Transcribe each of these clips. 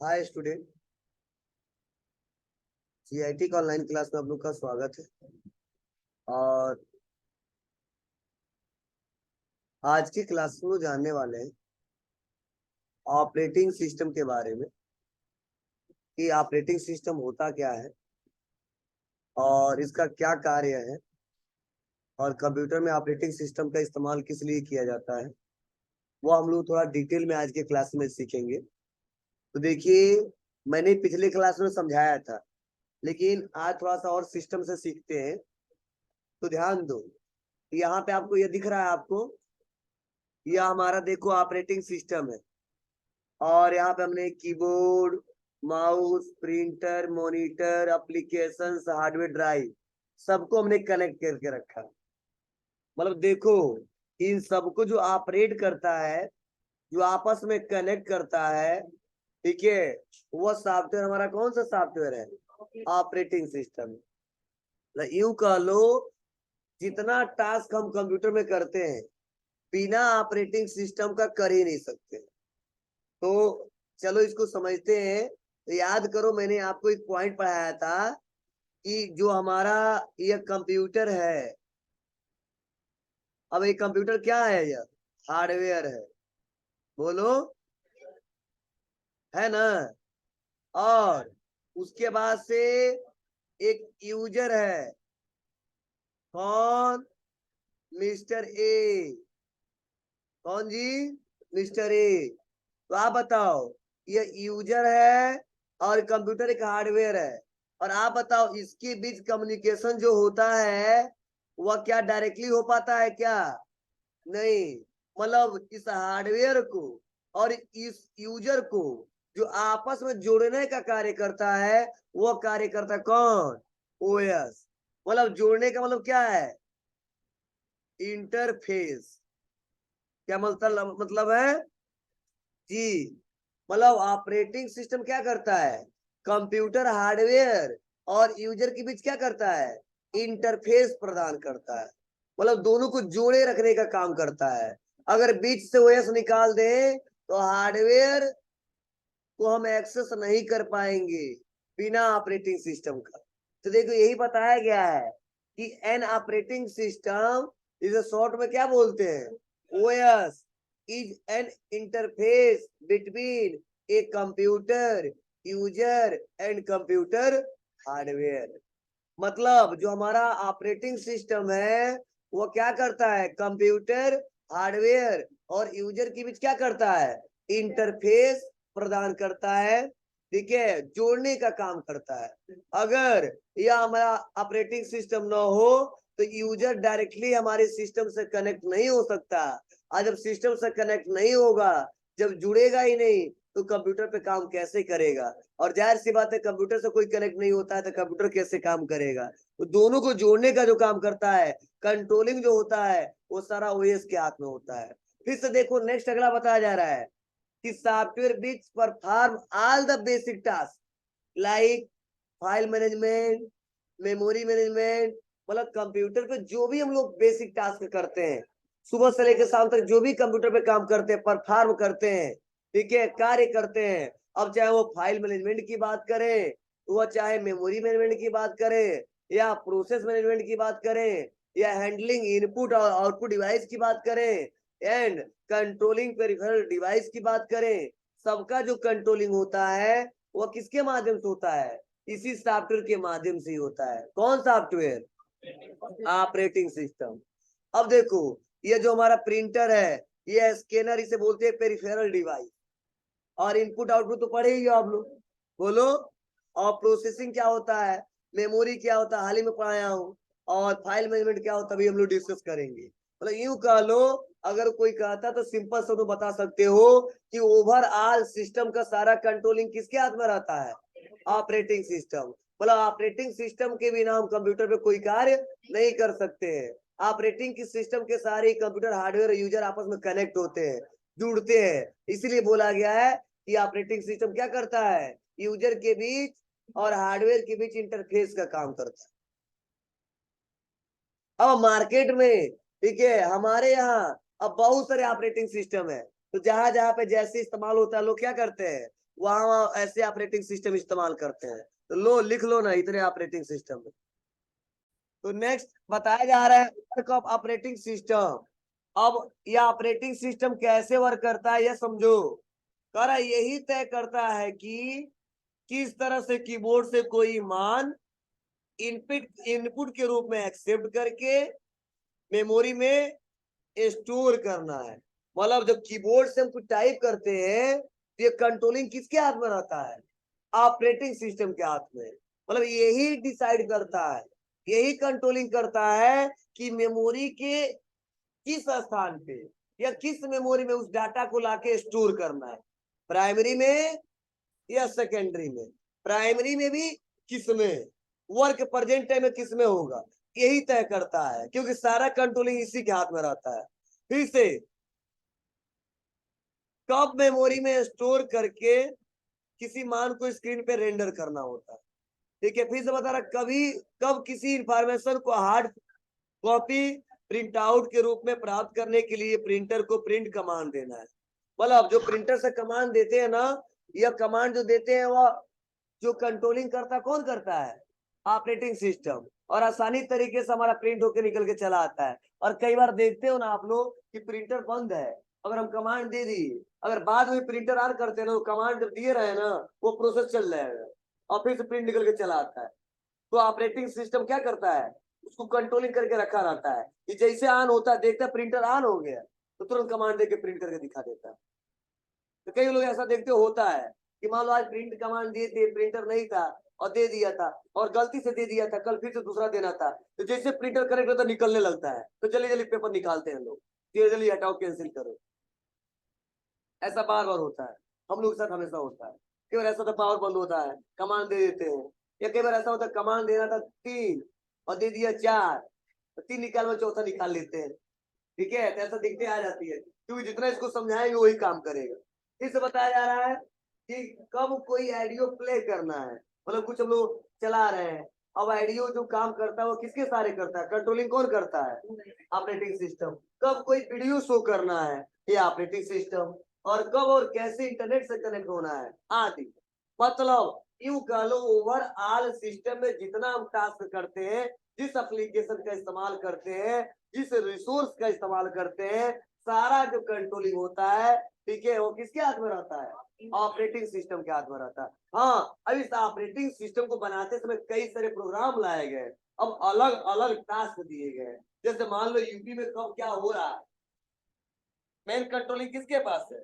Hi student. CIT का online class में आप लोग का स्वागत है। और आज की क्लास में लोग जानने वाले हैं ऑपरेटिंग सिस्टम के बारे में कि ऑपरेटिंग सिस्टम होता क्या है और इसका क्या कार्य है और कंप्यूटर में ऑपरेटिंग सिस्टम का इस्तेमाल किस लिए किया जाता है, वो हम लोग थोड़ा डिटेल में आज के क्लास में सीखेंगे। तो देखिए, मैंने पिछले क्लास में समझाया था, लेकिन आज थोड़ा सा और सिस्टम से सीखते हैं। तो ध्यान दो, यहाँ पे आपको ये दिख रहा है, आपको यह हमारा देखो ऑपरेटिंग सिस्टम है। और यहाँ पे हमने keyboard, mouse, printer, monitor, applications, hardware drive सबको हमने कनेक्ट करके रखा। मतलब देखो, इन सबको जो ऑपरेट करता है, जो आपस में कनेक्ट करता है, ठीक है, वो सॉफ्टवेयर हमारा कौन सा सॉफ्टवेयर है? Operating system. यूं कह लो, जितना टास्क हम कंप्यूटर में करते हैं बिना ऑपरेटिंग सिस्टम का कर ही नहीं सकते। तो चलो इसको समझते हैं। तो याद करो, मैंने आपको एक पॉइंट पढ़ाया था कि जो हमारा ये कंप्यूटर है, अब ये कंप्यूटर क्या है? यह हार्डवेयर है, बोलो, है ना। और उसके बाद से एक यूजर है, कौन? Mister A. कौन जी? Mister A. तो आप बताओ, ये यूजर है और कंप्यूटर एक हार्डवेयर है। और आप बताओ, इसके बीच कम्युनिकेशन जो होता है वह क्या डायरेक्टली हो पाता है क्या? नहीं। मतलब इस हार्डवेयर को और इस यूजर को जो आपस में जोड़ने का कार्य करता है, वो कार्य करता है कौन? ओएस। मतलब जोड़ने का मतलब क्या है? इंटरफेस। क्या मतलब है जी? मतलब ऑपरेटिंग सिस्टम क्या करता है? कंप्यूटर हार्डवेयर और यूजर के बीच क्या करता है? इंटरफेस प्रदान करता है। मतलब दोनों को जोड़े रखने का काम करता है। अगर बीच से ओएस निकाल दे तो हार्डवेयर को हम एक्सेस नहीं कर पाएंगे बिना ऑपरेटिंग सिस्टम का। तो देखो, यही बताया गया है कि एन ऑपरेटिंग सिस्टम इसे शॉर्ट में क्या बोलते हैं? OS is an interface between a computer user and computer hardware. मतलब जो हमारा ऑपरेटिंग सिस्टम है वो क्या करता है? कंप्यूटर हार्डवेयर और यूजर के बीच क्या करता है? इंटरफेस प्रदान करता है, ठीक है, जोड़ने का काम करता है। अगर यह हमारा ऑपरेटिंग सिस्टम ना हो तो यूजर डायरेक्टली हमारे सिस्टम से कनेक्ट नहीं हो सकता। और जब सिस्टम से कनेक्ट नहीं होगा, जब जुड़ेगा ही नहीं, तो कंप्यूटर पे काम कैसे करेगा? और जाहिर सी बात है, कंप्यूटर से कोई कनेक्ट नहीं होता है तो कंप्यूटर कैसे काम करेगा? तो दोनों को जोड़ने का जो काम करता है, कंट्रोलिंग जो होता है, वो सारा ओएस के हाथ में होता है। फिर से देखो, नेक्स्ट अगला बताया जा रहा है कि software beach perform all the basic task like file management, memory management. मतलब कंप्यूटर पे जो भी हम लोग बेसिक टास्क करते हैं, सुबह से लेकर शाम तक जो भी कंप्यूटर पे काम करते हैं, परफॉर्म करते हैं, ठीक है, कार्य करते हैं। अब चाहे वो फाइल मैनेजमेंट की बात करें, वह चाहे मेमोरी मैनेजमेंट की बात करें, या प्रोसेस मैनेजमेंट की बात करें, या हैंडलिंग इनपुट और आउटपुट डिवाइस की बात करें, एंड कंट्रोलिंग पेरिफेरल डिवाइस की बात करें, सबका जो कंट्रोलिंग होता है वह किसके माध्यम से होता है? इसी सॉफ्टवेयर के माध्यम से ही होता है। कौन सॉफ्टवेयर? Operating system. अब देखो, ये जो हमारा प्रिंटर है, ये स्कैनर, इसे बोलते हैं पेरिफेरल डिवाइस। और इनपुट आउटपुट तो पढ़े ही हो आप लोग, बोलो। और प्रोसेसिंग क्या होता है, मेमोरी क्या होता है, हाल ही में पढ़ाया हूँ। और फाइल मैनेजमेंट क्या होता है, अभी हम लोग डिस्कस करेंगे। मतलब यूं कह लो, अगर कोई कहता तो सिंपल से तो बता सकते हो कि ओवरऑल सिस्टम का सारा कंट्रोलिंग किसके हाथ में रहता है? Operating system. मतलब ऑपरेटिंग सिस्टम के बिना हम कंप्यूटर पे कोई कार्य नहीं कर सकते हैं। ऑपरेटिंग की सिस्टम के सारे कंप्यूटर हार्डवेयर यूजर आपस में कनेक्ट होते हैं, जुड़ते हैं। इसीलिए बोला गया है कि ऑपरेटिंग सिस्टम क्या करता है? यूजर के बीच और हार्डवेयर के बीच इंटरफेस का काम करता है। अब मार्केट में, ठीक है, हमारे यहाँ अब बहुत सारे ऑपरेटिंग सिस्टम है। तो जहां जहां पे जैसे इस्तेमाल होता है, लोग क्या करते हैं? वहां ऐसे ऑपरेटिंग सिस्टम इस्तेमाल करते हैं। तो लो लिख लो ना इतने ऑपरेटिंग सिस्टम। तो नेक्स्ट बताया जा रहा है वर्क ऑफ ऑपरेटिंग सिस्टम। अब यह ऑपरेटिंग सिस्टम कैसे वर्क करता है यह समझो। कह रहा यही तय करता है कि किस तरह से कीबोर्ड से कोई मान इनपुट के रूप में एक्सेप्ट करके मेमोरी में स्टोर करना है। मतलब जब कीबोर्ड से हम कुछ टाइप करते हैं तो ये कंट्रोलिंग किसके हाथ में रहता है? ऑपरेटिंग सिस्टम के हाथ में। मतलब यही डिसाइड करता है, यही कंट्रोलिंग करता है कि मेमोरी के किस स्थान पे या किस मेमोरी में उस डाटा को लाके स्टोर करना है, प्राइमरी में या सेकेंडरी में। प्राइमरी में भी किस में, वर्क प्रेजेंट टाइम में किस में होगा, यही तय करता है, क्योंकि सारा कंट्रोलिंग इसी के हाथ में रहता है। फिर से कब मेमोरी में स्टोर करके किसी मान को स्क्रीन पे रेंडर करना होता है। ठीक है, फिर से बता रहा कभी कब किसी इंफॉर्मेशन को हार्ड कॉपी प्रिंट आउट के रूप में प्राप्त करने के लिए प्रिंटर को प्रिंट कमांड देना है। मतलब जो प्रिंटर से कमांड देते हैं ना, यह कमांड जो देते हैं वह जो कंट्रोलिंग करता कौन करता है? Operating system. और आसानी तरीके से हमारा प्रिंट होकर निकल के चला आता है। और कई बार देखते हो ना आप लोग कि प्रिंटर बंद है, अगर हम कमांड दे दी, अगर बाद में प्रिंटर ऑन करते हैं ना, तो कमांड जब दिए रहे ना वो प्रोसेस चल जाएगा और फिर से प्रिंट निकल के चला आता है। तो ऑपरेटिंग सिस्टम क्या करता है? उसको कंट्रोलिंग करके रखा रहता है कि जैसे ऑन होता है, देखता है प्रिंटर ऑन हो गया तो तुरंत कमांड दे के प्रिंट करके दिखा देता है। तो कई लोग ऐसा देखते होता है कि मान लो आज प्रिंट कमांड दिए थे, प्रिंटर नहीं था और दे दिया था, और गलती से दे दिया था, कल फिर से दूसरा देना था, तो जैसे प्रिंटर करेक्ट होता निकलने लगता है, तो जल्दी जल्दी पेपर निकालते हैं लोग, जल्दी हटाओ कैंसिल करो। ऐसा बार बार होता है, हम लोग के साथ हमेशा होता है। कई बार ऐसा होता है पावर बंद होता है, कमांड दे देते हैं, या कई बार ऐसा होता है कमांड देना था 3 और दे दिया 4, तो 3 निकाल में चौथा निकाल लेते हैं। ठीक है, तो ऐसा दिखते आ जाती है, क्योंकि जितना इसको समझाएंगे वही काम करेगा। इसे बताया जा रहा है कि कब कोई ऑडियो प्ले करना है, मतलब कुछ हम लोग चला रहे हैं, अब ऑडियो जो काम करता है वो किसके सहारे करता है? कंट्रोलिंग कौन करता है? Operating system. कब कोई वीडियो शो करना है, ये ऑपरेटिंग सिस्टम। और कब और कैसे इंटरनेट से कनेक्ट होना है आदि। मतलब यूं कह लो ओवरऑल सिस्टम में जितना हम टास्क करते हैं, जिस एप्लीकेशन का इस्तेमाल करते हैं, जिस रिसोर्स का इस्तेमाल करते हैं, सारा जो कंट्रोलिंग होता है, ठीक है, वो किसके हाथ में रहता है? ऑपरेटिंग सिस्टम के हाथ में रहता है। हाँ, अब इस ऑपरेटिंग सिस्टम को बनाते समय कई सारे प्रोग्राम लाए गए, अब अलग अलग टास्क दिए गए। जैसे मान लो यूपी में कब क्या हो रहा है, मेन कंट्रोलिंग किसके पास है?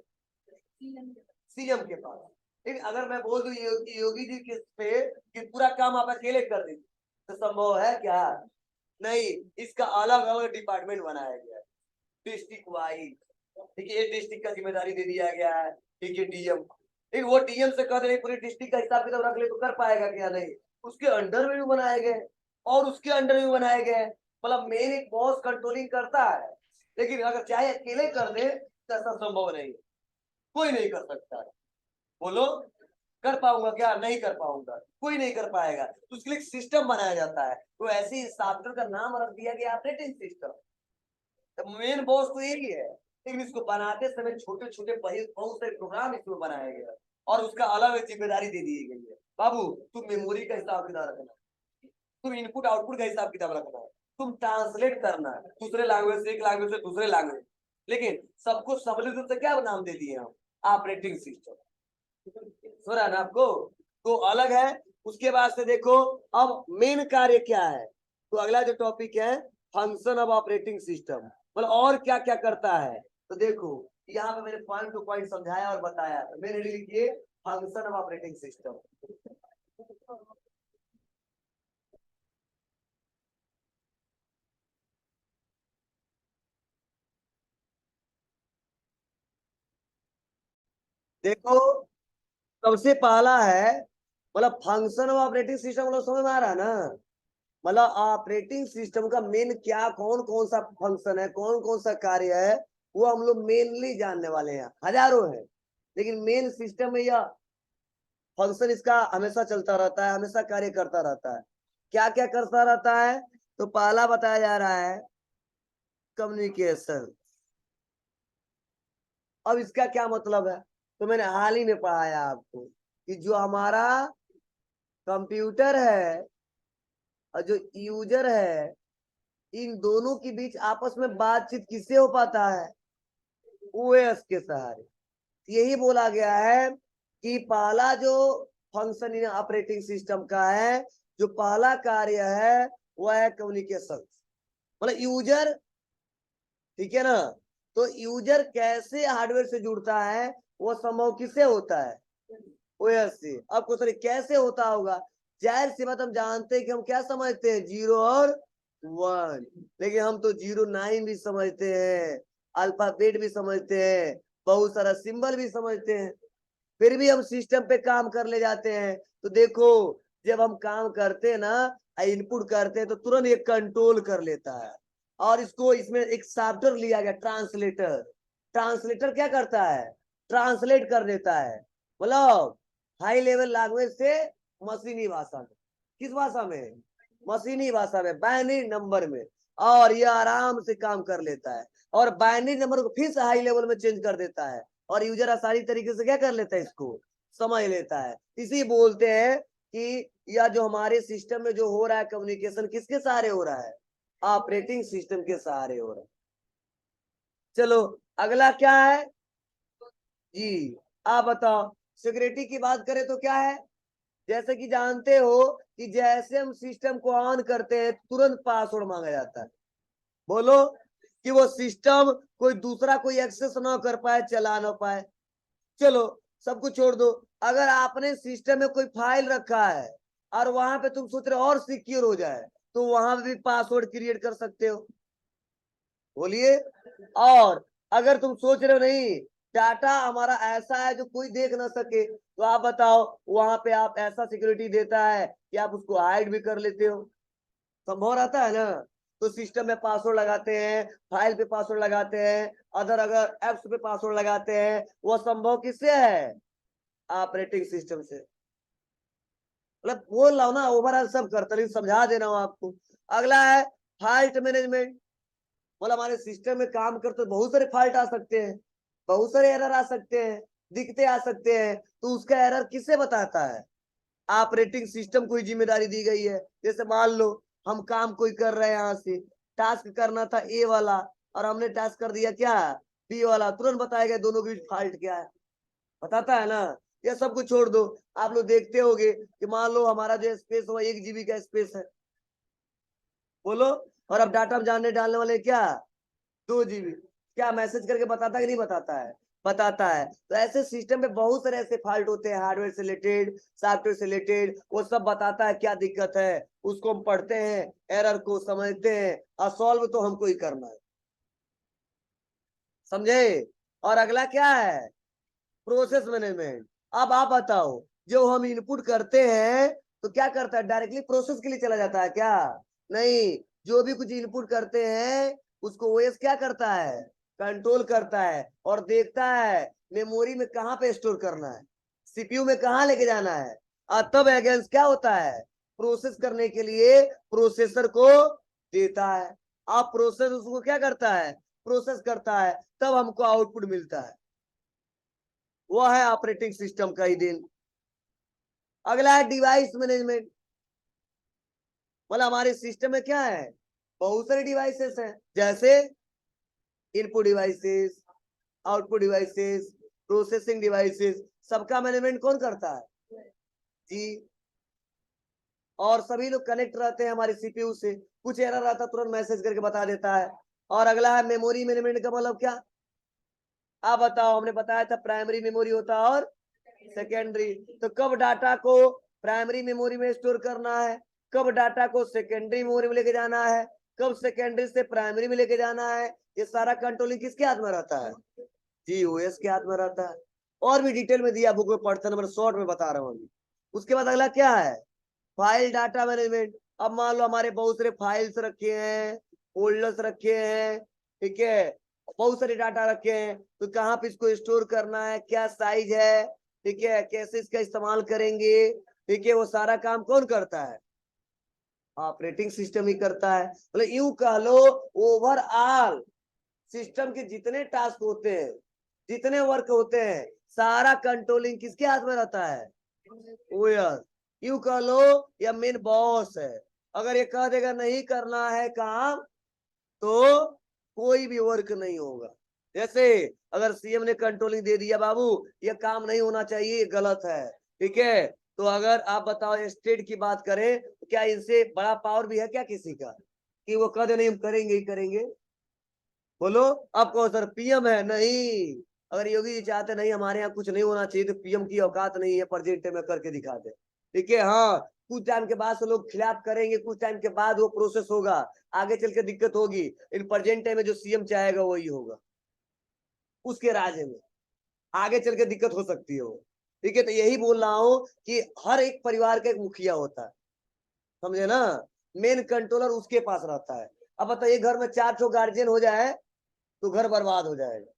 सीएम के पास। लेकिन अगर मैं बोल दूं योगी जी के पे कि पूरा काम आप अकेले कर दीजिए, तो संभव है क्या? नहीं, इसका अलग अलग डिपार्टमेंट बनाया गया है, डिस्ट्रिक्ट वाइज। ठीक है, एक डिस्ट्रिक्ट का जिम्मेदारी दे दिया गया है, ठीक है, डीएम। लेकिन वो डीएम से कह रहे पूरी डिस्ट्रिक्ट का हिसाब किताब रख ले, तो कर पाएगा क्या? नहीं, उसके अंडर में भी बनाए गए और उसके अंडर में बनाए गए। मतलब मेन एक बॉस कंट्रोलिंग करता है, लेकिन अगर चाहे अकेले कर दे तो ऐसा संभव नहीं, कोई नहीं कर सकता। बोलो, कर पाऊंगा क्या? नहीं कर पाऊंगा, कोई नहीं कर पाएगा। तो उसके लिए सिस्टम बनाया जाता है, तो ऐसे ही सॉफ्टवेयर का नाम रख दिया गया ऑपरेटिंग सिस्टम। तो मेन बॉस तो यही है, लेकिन इसको बनाते समय छोटे छोटे बहुत सारे प्रोग्राम इसमें बनाए गए और उसका अलग जिम्मेदारी दे दी गई है। बाबू तुम मेमोरी का हिसाब किताब रखना, तुम इनपुट आउटपुट का हिसाब किताब रखना है, तुम ट्रांसलेट करना है दूसरे लैंग्वेज से एक लैंग्वेज से दूसरे लैंग्वेज। लेकिन सबको सम्मिलित रूप से क्या नाम दे दिए हम? Operating system. सुन रहा है ना आपको? तो अलग है। उसके बाद से देखो अब मेन कार्य क्या है, तो अगला जो टॉपिक है फंक्शन ऑफ ऑपरेटिंग सिस्टम, मतलब और क्या क्या करता है। तो देखो यहाँ पे मैंने पॉइंट टू पॉइंट समझाया और बताया, तो मेरे लिए लिखिए फंक्शन ऑफ ऑपरेटिंग सिस्टम। देखो सबसे पहला है, मतलब फंक्शन ऑफ ऑपरेटिंग सिस्टम, मतलब समझ में आ रहा है ना? मतलब ऑपरेटिंग सिस्टम का मेन क्या, कौन कौन सा फंक्शन है, कौन कौन सा कार्य है, वो हम लोग मेनली जानने वाले हैं। हजारों है, लेकिन मेन सिस्टम में यह फंक्शन इसका हमेशा चलता रहता है, हमेशा कार्य करता रहता है। क्या क्या करता रहता है? तो पहला बताया जा रहा है कम्युनिकेशन। अब इसका क्या मतलब है? तो मैंने हाल ही में पढ़ाया आपको कि जो हमारा कंप्यूटर है और जो यूजर है, इन दोनों के बीच आपस में बातचीत किससे हो पाता है? ओएस के सहारे। यही बोला गया है कि पहला जो फंक्शन इन ऑपरेटिंग सिस्टम का है, जो पहला कार्य है वह है कम्युनिकेशन, मतलब यूजर, ठीक है ना। तो यूजर कैसे हार्डवेयर से जुड़ता है, वो संभव किससे होता है? ओएस से। अब क्वेश्चन कैसे होता होगा? जाहिर सी बात हम जानते हैं कि हम क्या समझते हैं, 0 और 1, लेकिन हम तो 0 9 भी समझते हैं, अल्फाबेट भी समझते हैं, बहुत सारा सिंबल भी समझते हैं, फिर भी हम सिस्टम पे काम कर ले जाते हैं। तो देखो, जब हम काम करते हैं ना, इनपुट करते हैं, तो तुरंत ये कंट्रोल कर लेता है। और इसको, इसमें एक सॉफ्टवेयर लिया गया, ट्रांसलेटर। ट्रांसलेटर क्या करता है? ट्रांसलेट कर देता है, मतलब हाई लेवल लैंग्वेज से मशीनी भाषा में। किस भाषा में? मशीनी भाषा में, बाइनरी नंबर में। और ये आराम से काम कर लेता है, और बाइनरी नंबर को फिर से हाई लेवल में चेंज कर देता है, और यूजर आसानी तरीके से क्या कर लेता है, इसको समझ लेता है। इसी बोलते हैं कि या जो हमारे सिस्टम में जो हो रहा है कम्युनिकेशन, किसके सहारे हो रहा है? ऑपरेटिंग सिस्टम के सहारे हो रहा है। चलो अगला क्या है जी, आप बताओ। सिक्योरिटी की बात करें तो क्या है? जैसे कि जानते हो कि जैसे हम सिस्टम को ऑन करते हैं, तुरंत पासवर्ड मांगा जाता है। बोलो, कि वो सिस्टम कोई दूसरा कोई एक्सेस ना कर पाए, चला ना पाए। चलो सब कुछ छोड़ दो, अगर आपने सिस्टम में कोई फाइल रखा है और वहां पे तुम सोच रहे हो और सिक्योर हो जाए, तो वहां भी पासवर्ड क्रिएट कर सकते हो। बोलिए। और अगर तुम सोच रहे हो नहीं, डाटा हमारा ऐसा है जो कोई देख ना सके, तो आप बताओ, वहां पे आप ऐसा सिक्योरिटी देता है कि आप उसको हाइड भी कर लेते हो। संभव रहता है ना। तो सिस्टम में पासवर्ड लगाते हैं, फाइल पे पासवर्ड लगाते हैं, अगर एप्स पे पासवर्ड लगाते हैं, वो संभव किससे है? ऑपरेटिंग सिस्टम से। मतलब बोल रहा हूं ना, ओवरऑल सब करता, लेकिन समझा दे रहा हूं आपको। अगला है फॉल्ट मैनेजमेंट। मतलब हमारे सिस्टम में काम करते बहुत सारे फॉल्ट आ सकते हैं, बहुत सारे एरर आ सकते हैं, दिक्कतें आ सकते हैं। तो उसका एरर किससे बताता है? ऑपरेटिंग सिस्टम को ही जिम्मेदारी दी गई है। जैसे मान लो हम काम कोई कर रहे हैं, यहाँ से टास्क करना था ए वाला, और हमने टास्क कर दिया क्या, बी वाला, तुरंत बताएगा दोनों के बीच फॉल्ट क्या है, बताता है ना। ये सब कुछ छोड़ दो, आप लोग देखते होगे कि मान लो हमारा जो स्पेस हुआ 1 GB का स्पेस है, बोलो, और अब डाटा हम जानने डालने वाले क्या, 2 GB। क्या मैसेज करके बताता है कि नहीं बताता है? बताता है। तो ऐसे सिस्टम में बहुत सारे ऐसे फॉल्ट होते हैं, हार्डवेयर से रिलेटेड, सॉफ्टवेयर से रिलेटेड, वो सब बताता है क्या दिक्कत है, उसको हम पढ़ते हैं, एरर को समझते हैं, और सॉल्व तो हमको ही करना है। समझे? और अगला क्या है? Process management. अब आप बताओ, जो हम इनपुट करते हैं तो क्या करता है, डायरेक्टली प्रोसेस के लिए चला जाता है क्या? नहीं, जो भी कुछ इनपुट करते हैं उसको ओएस क्या करता है, कंट्रोल करता है, और देखता है मेमोरी में कहाँ पे स्टोर करना है, सीपीयू में कहाँ लेके जाना है, और तब अगेंस्ट क्या होता है, प्रोसेस करने के लिए प्रोसेसर को देता है। आप प्रोसेस उसको क्या करता है, प्रोसेस करता है, तब हमको आउटपुट मिलता है। वो है ऑपरेटिंग सिस्टम का ही दिन। अगला है डिवाइस मैनेजमेंट। मतलब हमारे सिस्टम में क्या है, बहुत सारे डिवाइसेस हैं, जैसे input devices, output devices, processing devices, सबका मैनेजमेंट कौन करता है जी। और सभी लोग कनेक्ट रहते हैं हमारे सीपीयू से, कुछ एरर आता तुरंत मैसेज करके बता देता है। और अगला है मेमोरी मैनेजमेंट का मतलब क्या, आप बताओ। हमने बताया था प्राइमरी मेमोरी होता है और सेकेंडरी। तो कब डाटा को प्राइमरी मेमोरी में स्टोर करना है, कब डाटा को सेकेंडरी मेमोरी में लेके जाना है, कब सेकेंडरी से प्राइमरी में लेके जाना है, ये सारा कंट्रोलिंग किसके हाथ में रहता है जी, ओएस के हाथ में रहता है। और भी डिटेल में दिया बुक में पढ़ते, नंबर शॉर्ट में बता रहा हूँ अभी। उसके बाद अगला क्या है, फाइल डाटा मैनेजमेंट। अब मान लो हमारे बहुत सारे फाइल्स रखे हैं, फोल्डर्स रखे हैं, ठीक है, बहुत सारे डाटा रखे हैं, तो कहाँ पे इसको स्टोर करना है, क्या साइज है, ठीक है, कैसे इसका इस्तेमाल करेंगे, ठीक है, वो सारा काम कौन करता है, ऑपरेटिंग सिस्टम ही करता है। मतलब यूं कह लो, ओवरऑल सिस्टम के जितने टास्क होते हैं, जितने वर्क होते हैं, सारा कंट्रोलिंग किसके हाथ में रहता है? ओएस। यूं कह लो या मेन बॉस है। अगर ये कह देगा नहीं करना है काम तो कोई भी वर्क नहीं होगा। जैसे अगर सीएम ने कंट्रोलिंग दे दिया बाबू ये काम नहीं होना चाहिए, गलत है, ठीक है, तो अगर आप बताओ स्टेट की बात करें तो क्या इनसे बड़ा पावर भी है क्या किसी का कि वो कह दे नहीं हम करेंगे ही करेंगे? बोलो। अब कहो सर पीएम है, नहीं, अगर योगी जी चाहते नहीं हमारे यहाँ कुछ नहीं होना चाहिए तो पीएम की औकात नहीं है प्रेजेंट में करके दिखा दे, ठीक है। हाँ, कुछ टाइम के बाद से लोग खिलाफ करेंगे, कुछ टाइम के बाद वो प्रोसेस होगा, आगे चल के दिक्कत होगी, इन प्रेजेंट टाइम में जो सीएम चाहेगा वही होगा उसके राज्य में, आगे चल के दिक्कत हो सकती है वो, ठीक है। तो यही बोल रहा हूँ कि हर एक परिवार का एक मुखिया होता है, समझे ना, मेन कंट्रोलर उसके पास रहता है। अब बताइए घर में 4 ठो गार्जियन हो जाए तो घर बर्बाद हो जाएगा,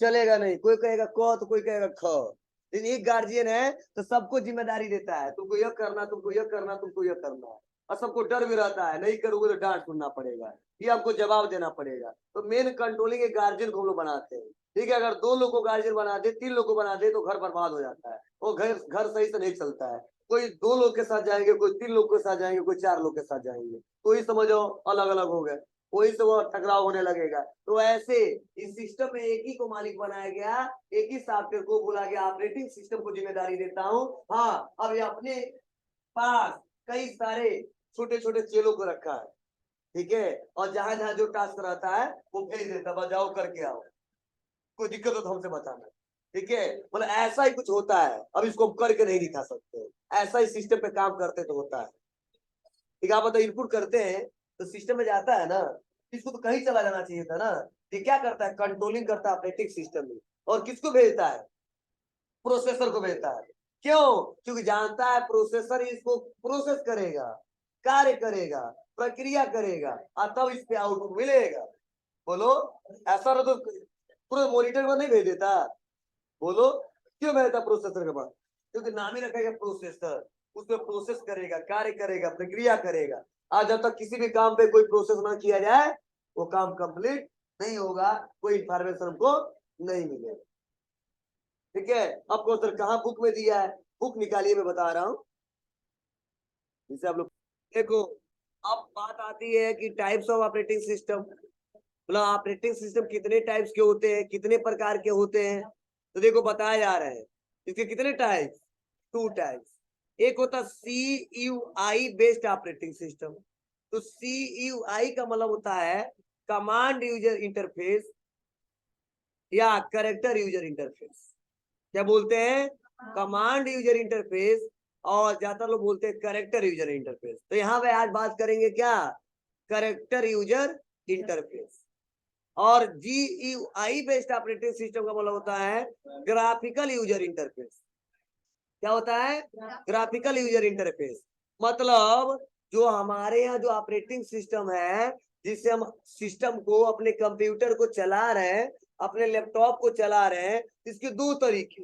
चलेगा नहीं, कोई कहेगा क तो कोई कहेगा ख, लेकिन एक गार्जियन है तो सबको जिम्मेदारी देता है, तुमको यह करना, तुमको यह करना, तुमको यह करना है, और सबको डर भी रहता है नहीं करोगे तो डांट सुनना पड़ेगा, ये हमको जवाब देना पड़ेगा। तो मेन कंट्रोलिंग एक गार्जियन को हम लोग बनाते हैं, ठीक है। अगर 2 लोग को गार्जियन बना दे, 3 लोग को बना दे तो घर बर्बाद हो जाता है, वो घर घर सही से नहीं चलता है। कोई 2 लोग के साथ जाएंगे, कोई 3 लोग के साथ जाएंगे, कोई 4 लोग के साथ जाएंगे, तो ही समझो अलग अलग हो गए, वही से वो टकराव होने लगेगा। तो ऐसे इस सिस्टम में एक ही को मालिक बनाया गया, एक ही सॉफ्टवेयर को बोला गया ऑपरेटिंग सिस्टम को जिम्मेदारी देता हूँ। हाँ, अब ये अपने पास कई सारे छोटे छोटे चेलों को रखा है, ठीक है, और जहां जहां जो टास्क रहता है वो भेज देता, बजाओ करके आओ, कोई दिक्कत हो तो हमसे बताना, ठीक है। मतलब ऐसा ही कुछ होता है, अब इसको हम करके नहीं दिखा सकते, ऐसा ही सिस्टम पे काम करते तो होता है, ठीक है। आप बताइए इनपुट करते हैं तो सिस्टम में जाता है ना, इसको तो कहीं चला जाना चाहिए था ना। ये क्या करता है? कंट्रोलिंग करता है ऑपरेटिंग सिस्टम में, और किसको भेजता है? प्रोसेसर को भेजता है। क्यों? क्योंकि जानता है प्रोसेसर इसको प्रोसेस करेगा, कार्य करेगा, प्रक्रिया करेगा, और तब इस पे आउटपुट मिलेगा। बोलो, ऐसा तो पूरे मॉनिटर में नहीं भेज देता? बोलो, क्यों भेजता प्रोसेसर के पास? क्योंकि नाम ही रखेगा प्रोसेसर, उसमें प्रोसेस करेगा, कार्य करेगा, प्रक्रिया करेगा। आज जब तक किसी भी काम पे कोई प्रोसेस ना किया जाए वो काम कंप्लीट नहीं होगा, कोई इंफॉर्मेशन हमको नहीं मिलेगा, ठीक है। आपको सर कहाँ बुक में दिया है? बुक निकालिए, मैं बता रहा हूँ, जिससे आप लोग देखो। अब बात आती है कि टाइप्स ऑफ ऑपरेटिंग सिस्टम, मतलब ऑपरेटिंग सिस्टम कितने टाइप्स के होते हैं, कितने प्रकार के होते हैं, तो देखो बताया जा रहा है इसके कितने टाइप्स, 2 टाइप्स। एक होता CUI बेस्ड ऑपरेटिंग सिस्टम। तो CUI का मतलब होता है कमांड यूजर इंटरफेस या कैरेक्टर यूजर इंटरफेस। क्या बोलते हैं? कमांड यूजर इंटरफेस, और ज्यादातर लोग बोलते हैं कैरेक्टर यूजर इंटरफेस। तो यहाँ पे आज बात करेंगे क्या? Character user interface. और GUI बेस्ड ऑपरेटिंग सिस्टम का मतलब होता है ग्राफिकल यूजर इंटरफेस। क्या होता है? Graphical user interface. मतलब जो हमारे यहाँ जो ऑपरेटिंग सिस्टम है, जिससे हम सिस्टम को अपने कंप्यूटर को चला रहे हैं, अपने लैपटॉप को चला रहे हैं, इसके 2 तरीके,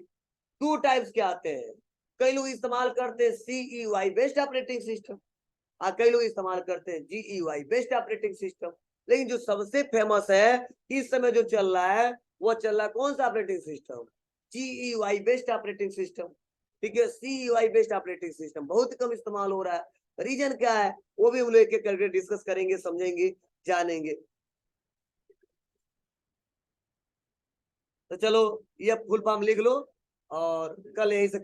2 टाइप्स के आते हैं। कई लोग इस्तेमाल करते हैं CUI बेस्ड ऑपरेटिंग सिस्टम, और कई लोग इस्तेमाल करते हैं GUI बेस्ड ऑपरेटिंग सिस्टम। लेकिन जो सबसे फेमस है इस समय जो चल रहा है, वो चल रहा है कौन सा operating system? GUI based operating system, ठीक है। CUI बेस्ड ऑपरेटिंग सिस्टम बहुत कम इस्तेमाल हो रहा है, रीजन क्या है वो भी हम लोग एक करके डिस्कस करेंगे, समझेंगे, जानेंगे। तो चलो ये फुल फॉर्म लिख लो और कल यहीं से